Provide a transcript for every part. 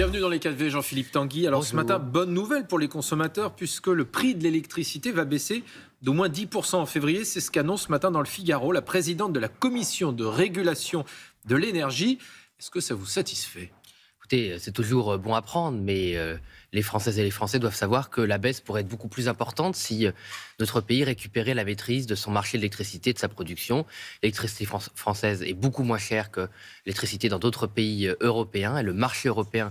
Bienvenue dans les 4V, Jean-Philippe Tanguy. Alors Bonjour. ce matin, bonne nouvelle pour les consommateurs puisque le prix de l'électricité va baisser d'au moins 10% en février. C'est ce qu'annonce ce matin dans le Figaro la présidente de la commission de régulation de l'énergie. Est-ce que ça vous satisfait ? Écoutez, c'est toujours bon à prendre, mais les Françaises et les Français doivent savoir que la baisse pourrait être beaucoup plus importante si notre pays récupérait la maîtrise de son marché de l'électricité, de sa production. L'électricité française est beaucoup moins chère que l'électricité dans d'autres pays européens. Et le marché européen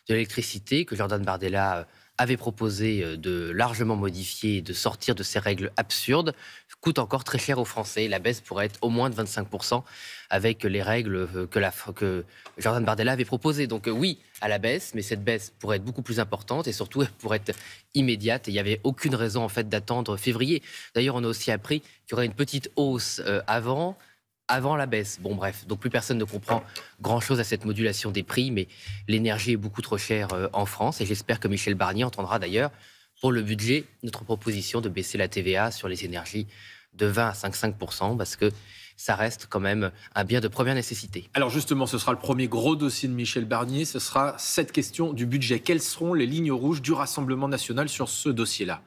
de l'électricité, que Jordan Bardella avait proposé de largement modifier et de sortir de ces règles absurdes, coûte encore très cher aux Français. La baisse pourrait être au moins de 25% avec les règles que Jordan Bardella avait proposées. Donc oui, à la baisse, mais cette baisse pourrait être beaucoup plus importante et surtout elle pourrait être immédiate. Et il n'y avait aucune raison en fait d'attendre février. D'ailleurs, on a aussi appris qu'il y aurait une petite hausse avant la baisse. Bon bref, donc plus personne ne comprend grand-chose à cette modulation des prix, mais l'énergie est beaucoup trop chère en France et j'espère que Michel Barnier entendra d'ailleurs pour le budget notre proposition de baisser la TVA sur les énergies de 20 à 5% parce que ça reste quand même un bien de première nécessité. Alors justement, ce sera le premier gros dossier de Michel Barnier, ce sera cette question du budget. Quelles seront les lignes rouges du Rassemblement national sur ce dossier-là ?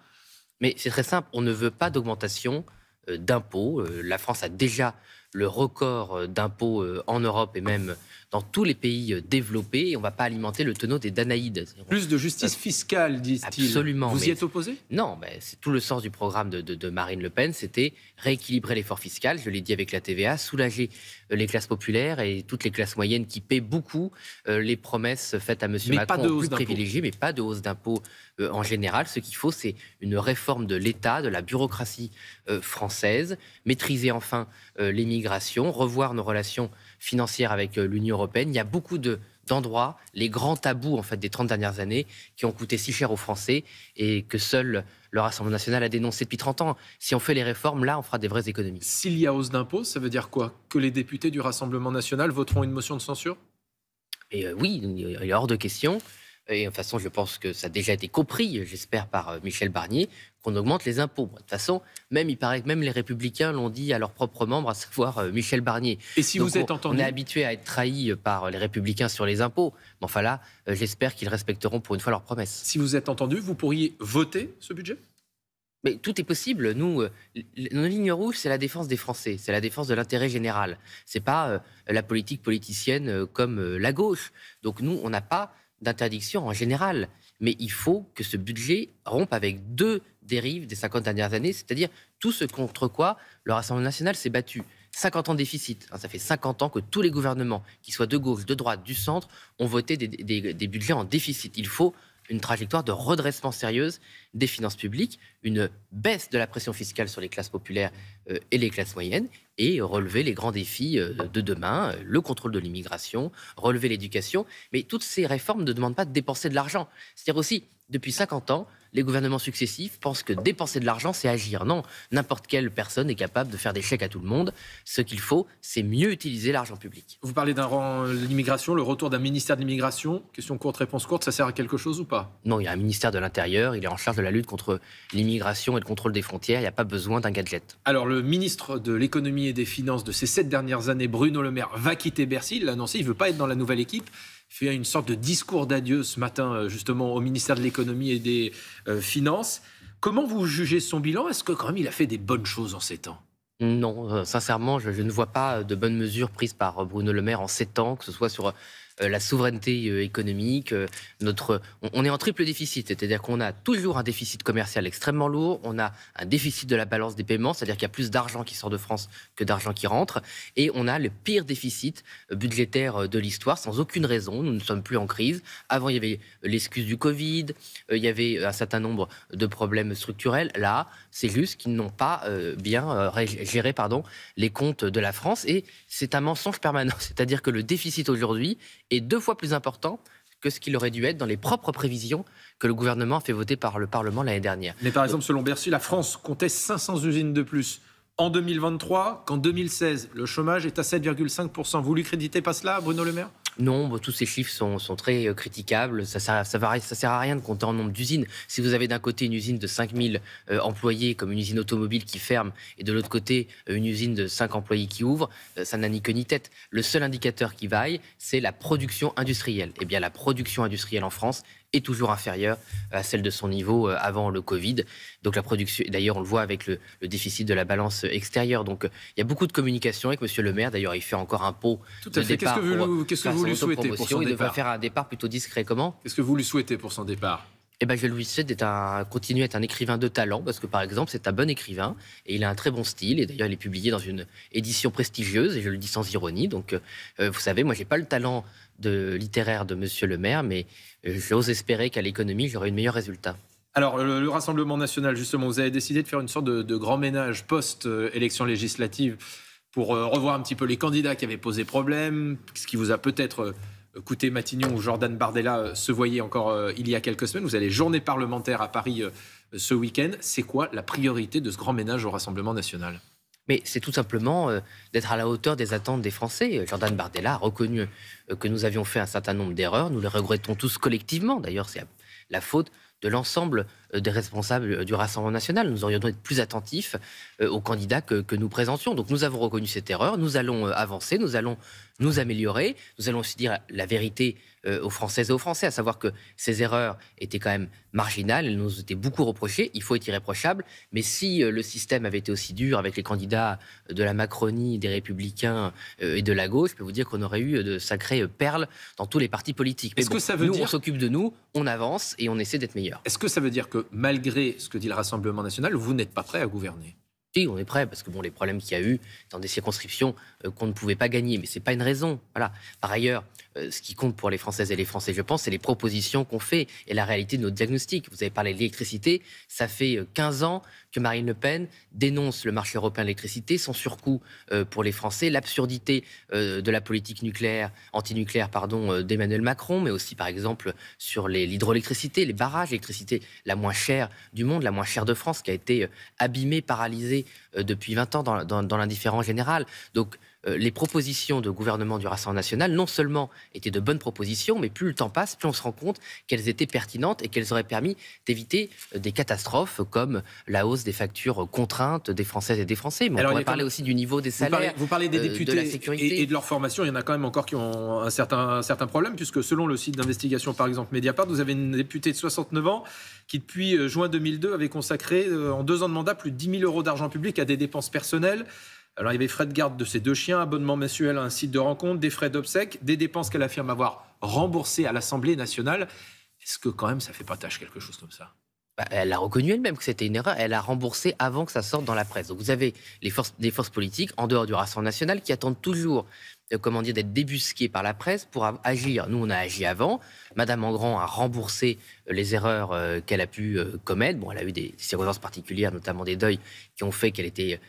Mais c'est très simple, on ne veut pas d'augmentation d'impôts. La France a déjà le record d'impôts en Europe et même dans tous les pays développés. Et on ne va pas alimenter le tonneau des Danaïdes. Plus de justice fiscale, disent-ils. Absolument. Vous y êtes opposé ? Non, c'est tout le sens du programme de Marine Le Pen, c'était rééquilibrer l'effort fiscal, je l'ai dit avec la TVA, soulager les classes populaires et toutes les classes moyennes qui paient beaucoup les promesses faites à M. Macron, plus privilégiées, mais pas de hausse d'impôts en général. Ce qu'il faut, c'est une réforme de l'État, de la bureaucratie française, maîtriser enfin l'immigration, revoir nos relations financières avec l'Union européenne. Il y a beaucoup d'endroits, les grands tabous en fait, des 30 dernières années, qui ont coûté si cher aux Français et que seul le Rassemblement national a dénoncé depuis 30 ans. Si on fait les réformes, là, on fera des vraies économies. S'il y a hausse d'impôts, ça veut dire quoi ? Que les députés du Rassemblement national voteront une motion de censure ? Et oui, il est hors de question. Et de toute façon, je pense que ça a déjà été compris, j'espère, par Michel Barnier, qu'on augmente les impôts. De toute façon, il paraît que même les Républicains l'ont dit à leurs propres membres, à savoir Michel Barnier. Et si donc vous êtes entendu... On est habitué à être trahi par les Républicains sur les impôts. Mais enfin là, j'espère qu'ils respecteront pour une fois leurs promesses. Si vous êtes entendu, vous pourriez voter ce budget ? Mais tout est possible. Nous, nos lignes rouges, c'est la défense des Français, c'est la défense de l'intérêt général. C'est pas la politique politicienne comme la gauche. Donc nous, on n'a pas d'interdiction en général. Mais il faut que ce budget rompe avec deux dérives des 50 dernières années, c'est-à-dire tout ce contre quoi le Rassemblement national s'est battu. 50 ans de déficit. Ça fait 50 ans que tous les gouvernements, qu'ils soient de gauche, de droite, du centre, ont voté des budgets en déficit. Il faut une trajectoire de redressement sérieuse des finances publiques, une baisse de la pression fiscale sur les classes populaires et les classes moyennes, et relever les grands défis de demain, le contrôle de l'immigration, relever l'éducation. Mais toutes ces réformes ne demandent pas de dépenser de l'argent. C'est-à-dire aussi, depuis 50 ans, les gouvernements successifs pensent que dépenser de l'argent, c'est agir. Non, n'importe quelle personne est capable de faire des chèques à tout le monde. Ce qu'il faut, c'est mieux utiliser l'argent public. Vous parlez de l'immigration, le retour d'un ministère de l'immigration. Question courte, réponse courte, ça sert à quelque chose ou pas ? Non, il y a un ministère de l'Intérieur, il est en charge de la lutte contre l'immigration et le contrôle des frontières. Il n'y a pas besoin d'un gadget. Alors, le ministre de l'économie et des finances de ces 7 dernières années, Bruno Le Maire, va quitter Bercy. Il l'a annoncé, il ne veut pas être dans la nouvelle équipe. Il fait une sorte de discours d'adieu ce matin, justement, au ministère de l'économie et des finances. Comment vous jugez son bilan ? Est-ce que quand même il a fait des bonnes choses en 7 ans ? Non, sincèrement, je ne vois pas de bonnes mesures prises par Bruno Le Maire en 7 ans, que ce soit sur la souveraineté économique. On est en triple déficit, c'est-à-dire qu'on a toujours un déficit commercial extrêmement lourd, on a un déficit de la balance des paiements, c'est-à-dire qu'il y a plus d'argent qui sort de France que d'argent qui rentre, et on a le pire déficit budgétaire de l'histoire, sans aucune raison. Nous ne sommes plus en crise. Avant, il y avait l'excuse du Covid, il y avait un certain nombre de problèmes structurels. Là, c'est juste qu'ils n'ont pas bien géré les comptes de la France, et c'est un mensonge permanent. C'est-à-dire que le déficit aujourd'hui est 2 fois plus important que ce qu'il aurait dû être dans les propres prévisions que le gouvernement a fait voter par le Parlement l'année dernière. Mais par exemple, selon Bercy, la France comptait 500 usines de plus en 2023 qu'en 2016. Le chômage est à 7,5%. Vous lui créditez pas cela, Bruno Le Maire ? Non, tous ces chiffres sont très critiquables. Ça sert à rien de compter en nombre d'usines. Si vous avez d'un côté une usine de 5000 employés, comme une usine automobile qui ferme, et de l'autre côté une usine de 5 employés qui ouvre, ça n'a ni queue ni tête. Le seul indicateur qui vaille, c'est la production industrielle. Eh bien, la production industrielle en France est toujours inférieure à celle de son niveau avant le Covid. Donc la production, d'ailleurs on le voit avec le déficit de la balance extérieure. Donc il y a beaucoup de communication avec Monsieur le maire. D'ailleurs il fait encore un pot de départ. Qu'est-ce que vous lui souhaitez pour son Il devrait départ? faire un départ plutôt discret. Comment? Qu'est-ce que vous lui souhaitez pour son départ? Eh ben, je lui souhaite continuer à être un écrivain de talent, parce que par exemple, c'est un bon écrivain et il a un très bon style. Et d'ailleurs, il est publié dans une édition prestigieuse, et je le dis sans ironie. Donc, vous savez, moi, j'ai pas le talent littéraire de Monsieur le maire, mais j'ose espérer qu'à l'économie, j'aurai un meilleur résultat. Alors, le Rassemblement national, justement, vous avez décidé de faire une sorte de grand ménage post-élection législative pour revoir un petit peu les candidats qui avaient posé problème, ce qui vous a peut-être coûté Matignon, où Jordan Bardella se voyait encore il y a quelques semaines. Vous avez journée parlementaire à Paris ce week-end. C'est quoi la priorité de ce grand ménage au Rassemblement national? Mais c'est tout simplement d'être à la hauteur des attentes des Français. Jordan Bardella a reconnu que nous avions fait un certain nombre d'erreurs. Nous les regrettons tous collectivement. D'ailleurs, c'est la faute de l'ensemble des responsables du Rassemblement national. Nous aurions dû être plus attentifs aux candidats que nous présentions. Donc nous avons reconnu cette erreur, nous allons avancer, nous allons nous améliorer, nous allons aussi dire la vérité aux Françaises et aux Français, à savoir que ces erreurs étaient quand même marginales, elles nous étaient beaucoup reprochées, il faut être irréprochable, mais si le système avait été aussi dur avec les candidats de la Macronie, des Républicains et de la gauche, je peux vous dire qu'on aurait eu de sacrées perles dans tous les partis politiques. Mais que ça veut dire... on s'occupe de nous, on avance et on essaie d'être meilleur. Est-ce que ça veut dire que malgré ce que dit le Rassemblement national, vous n'êtes pas prêt à gouverner? Oui, on est prêt, parce que les problèmes qu'il y a eu dans des circonscriptions qu'on ne pouvait pas gagner, mais ce n'est pas une raison. Voilà. Par ailleurs, ce qui compte pour les Françaises et les Français, je pense, c'est les propositions qu'on fait et la réalité de notre diagnostic. Vous avez parlé de l'électricité, ça fait 15 ans que Marine Le Pen dénonce le marché européen de l'électricité, son surcoût pour les Français, l'absurdité de la politique antinucléaire d'Emmanuel Macron, mais aussi par exemple sur l'hydroélectricité, les barrages, l'électricité la moins chère du monde, la moins chère de France, qui a été abîmée, paralysée depuis 20 ans dans l'indifférence générale. Donc les propositions de gouvernement du Rassemblement national, non seulement étaient de bonnes propositions, mais plus le temps passe, plus on se rend compte qu'elles étaient pertinentes et qu'elles auraient permis d'éviter des catastrophes comme la hausse des factures contraintes des Françaises et des Français. Mais on pourrait parler aussi du niveau des salaires, vous parlez des députés de la sécurité. Et de leur formation. Il y en a quand même encore qui ont un certain problème, puisque selon le site d'investigation, par exemple Mediapart, vous avez une députée de 69 ans qui, depuis juin 2002, avait consacré en 2 ans de mandat plus de 10 000 € d'argent public à des dépenses personnelles. Alors, il y avait frais de garde de ses 2 chiens, abonnement mensuel à un site de rencontre, des frais d'obsèques, des dépenses qu'elle affirme avoir remboursées à l'Assemblée nationale. Est-ce que quand même ça fait pas tâche quelque chose comme ça? Elle a reconnu elle-même que c'était une erreur. Elle a remboursé avant que ça sorte dans la presse. Donc vous avez des forces politiques en dehors du Rassemblement national qui attendent toujours d'être débusquées par la presse pour agir. Nous, on a agi avant. Madame Engrand a remboursé les erreurs qu'elle a pu commettre. Bon, elle a eu des circonstances particulières, notamment des deuils, qui ont fait qu'elle était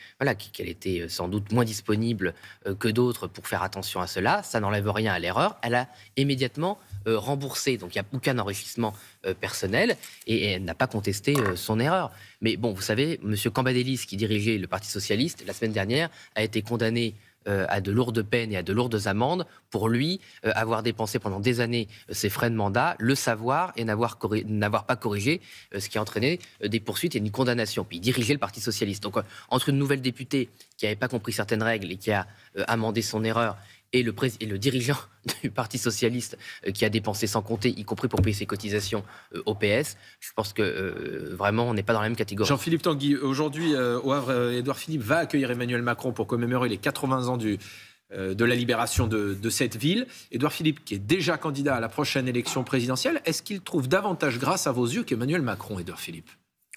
sans doute moins disponible que d'autres pour faire attention à cela. Ça n'enlève rien à l'erreur. Elle a immédiatement remboursé. Donc, il n'y a aucun enrichissement personnel et elle n'a pas contesté son erreur. Mais bon, vous savez, M. Cambadélis, qui dirigeait le Parti socialiste, la semaine dernière, a été condamné à de lourdes peines et à de lourdes amendes pour lui avoir dépensé pendant des années ses frais de mandat, le savoir et n'avoir pas corrigé, ce qui a entraîné des poursuites et une condamnation. Puis il dirigeait le Parti socialiste. Donc entre une nouvelle députée qui n'avait pas compris certaines règles et qui a amendé son erreur et le dirigeant du Parti socialiste qui a dépensé sans compter, y compris pour payer ses cotisations au PS, je pense que vraiment on n'est pas dans la même catégorie. Jean-Philippe Tanguy, aujourd'hui au Havre, Édouard Philippe va accueillir Emmanuel Macron pour commémorer les 80 ans de la libération de cette ville. Édouard Philippe, qui est déjà candidat à la prochaine élection présidentielle, est-ce qu'il trouve davantage grâce à vos yeux qu'Emmanuel Macron, Édouard Philippe?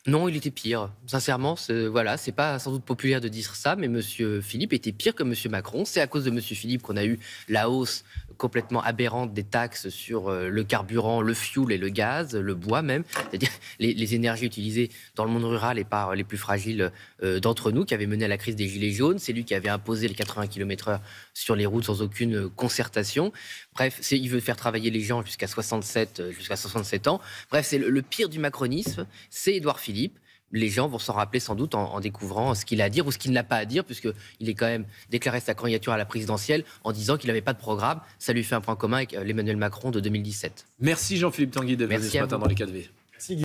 Non, il était pire. Sincèrement, c'est pas sans doute populaire de dire ça, mais M. Philippe était pire que M. Macron. C'est à cause de M. Philippe qu'on a eu la hausse complètement aberrante des taxes sur le carburant, le fioul et le gaz, le bois même, c'est-à-dire les énergies utilisées dans le monde rural et par les plus fragiles d'entre nous, qui avait mené à la crise des Gilets jaunes. C'est lui qui avait imposé les 80 km/h sur les routes sans aucune concertation. Bref, il veut faire travailler les gens jusqu'à 67 ans. Bref, c'est le pire du macronisme, c'est Édouard Philippe. les gens vont s'en rappeler sans doute en découvrant ce qu'il a à dire ou ce qu'il n'a pas à dire, puisqu'il est quand même déclaré sa candidature à la présidentielle en disant qu'il n'avait pas de programme. Ça lui fait un point commun avec l'Emmanuel Macron de 2017. Merci Jean-Philippe Tanguy d'être venu ce matin dans les 4V.